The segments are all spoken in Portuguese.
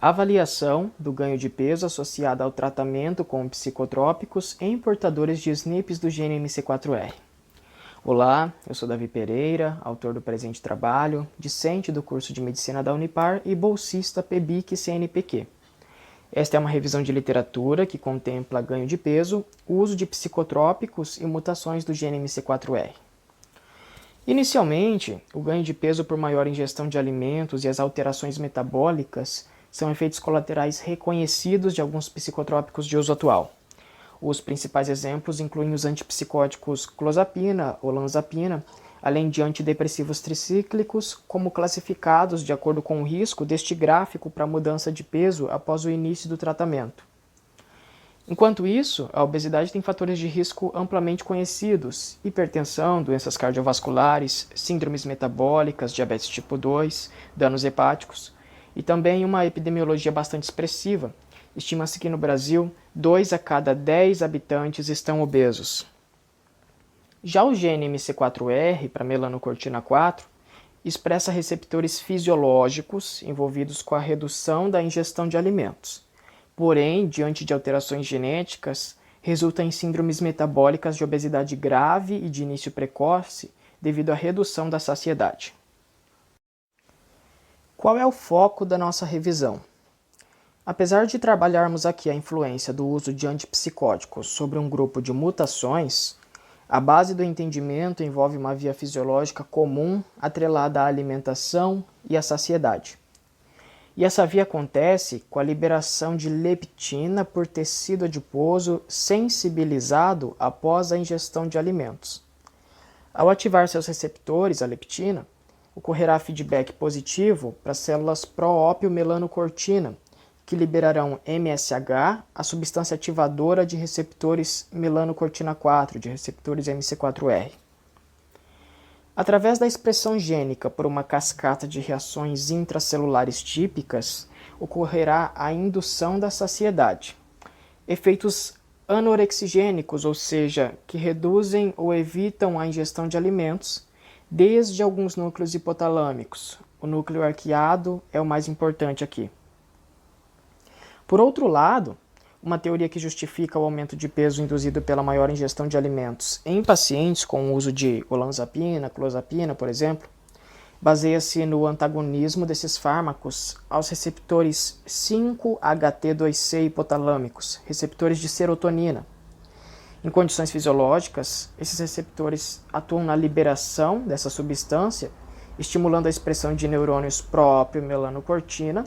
Avaliação do ganho de peso associada ao tratamento com psicotrópicos em portadores de SNPs do gene MC4R. Olá, eu sou Davi Pereira, autor do presente trabalho, discente do curso de Medicina da Unipar e bolsista PEBIC CNPq. Esta é uma revisão de literatura que contempla ganho de peso, uso de psicotrópicos e mutações do gene MC4R. Inicialmente, o ganho de peso por maior ingestão de alimentos e as alterações metabólicas são efeitos colaterais reconhecidos de alguns psicotrópicos de uso atual. Os principais exemplos incluem os antipsicóticos clozapina, olanzapina, além de antidepressivos tricíclicos, como classificados de acordo com o risco deste gráfico para mudança de peso após o início do tratamento. Enquanto isso, a obesidade tem fatores de risco amplamente conhecidos: hipertensão, doenças cardiovasculares, síndromes metabólicas, diabetes tipo 2, danos hepáticos, e também uma epidemiologia bastante expressiva. Estima-se que no Brasil, 2 a cada 10 habitantes estão obesos. Já o gene MC4R, para melanocortina 4, expressa receptores fisiológicos envolvidos com a redução da ingestão de alimentos. Porém, diante de alterações genéticas, resulta em síndromes metabólicas de obesidade grave e de início precoce devido à redução da saciedade. Qual é o foco da nossa revisão? Apesar de trabalharmos aqui a influência do uso de antipsicóticos sobre um grupo de mutações, a base do entendimento envolve uma via fisiológica comum atrelada à alimentação e à saciedade. E essa via acontece com a liberação de leptina por tecido adiposo sensibilizado após a ingestão de alimentos. Ao ativar seus receptores, a leptina, ocorrerá feedback positivo para as células pró-ópio melanocortina, que liberarão MSH, a substância ativadora de receptores melanocortina 4, de receptores MC4R. Através da expressão gênica por uma cascata de reações intracelulares típicas, ocorrerá a indução da saciedade. Efeitos anorexigênicos, ou seja, que reduzem ou evitam a ingestão de alimentos, desde alguns núcleos hipotalâmicos. O núcleo arqueado é o mais importante aqui. Por outro lado, uma teoria que justifica o aumento de peso induzido pela maior ingestão de alimentos em pacientes com o uso de olanzapina, clozapina, por exemplo, baseia-se no antagonismo desses fármacos aos receptores 5-HT2C hipotalâmicos, receptores de serotonina. Em condições fisiológicas, esses receptores atuam na liberação dessa substância, estimulando a expressão de neurônios pró-ópio melanocortina,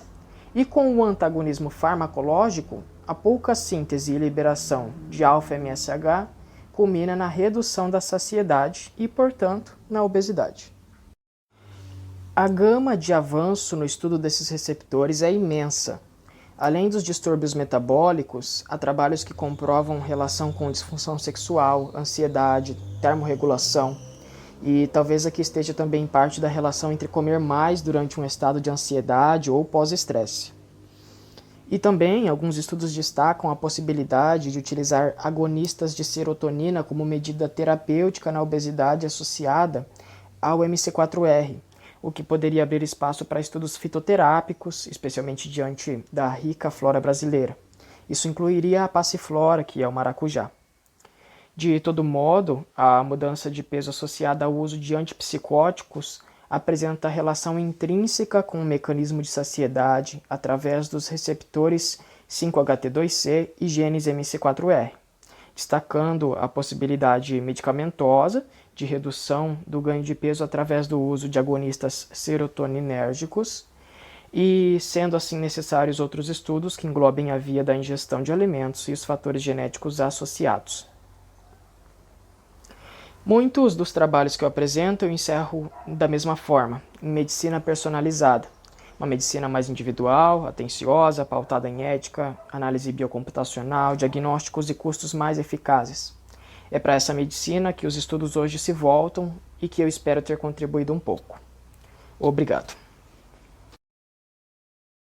e com o antagonismo farmacológico, a pouca síntese e liberação de alfa-MSH culmina na redução da saciedade e, portanto, na obesidade. A gama de avanço no estudo desses receptores é imensa. Além dos distúrbios metabólicos, há trabalhos que comprovam relação com disfunção sexual, ansiedade, termorregulação, e talvez aqui esteja também parte da relação entre comer mais durante um estado de ansiedade ou pós-estresse. E também alguns estudos destacam a possibilidade de utilizar agonistas de serotonina como medida terapêutica na obesidade associada ao MC4R, o que poderia abrir espaço para estudos fitoterápicos, especialmente diante da rica flora brasileira. Isso incluiria a passiflora, que é o maracujá. De todo modo, a mudança de peso associada ao uso de antipsicóticos apresenta relação intrínseca com o mecanismo de saciedade através dos receptores 5-HT2C e genes MC4R, destacando a possibilidade medicamentosa de redução do ganho de peso através do uso de agonistas serotoninérgicos e sendo assim necessários outros estudos que englobem a via da ingestão de alimentos e os fatores genéticos associados. Muitos dos trabalhos que eu apresento eu encerro da mesma forma, em medicina personalizada, uma medicina mais individual, atenciosa, pautada em ética, análise biocomputacional, diagnósticos e custos mais eficazes. É para essa medicina que os estudos hoje se voltam e que eu espero ter contribuído um pouco. Obrigado.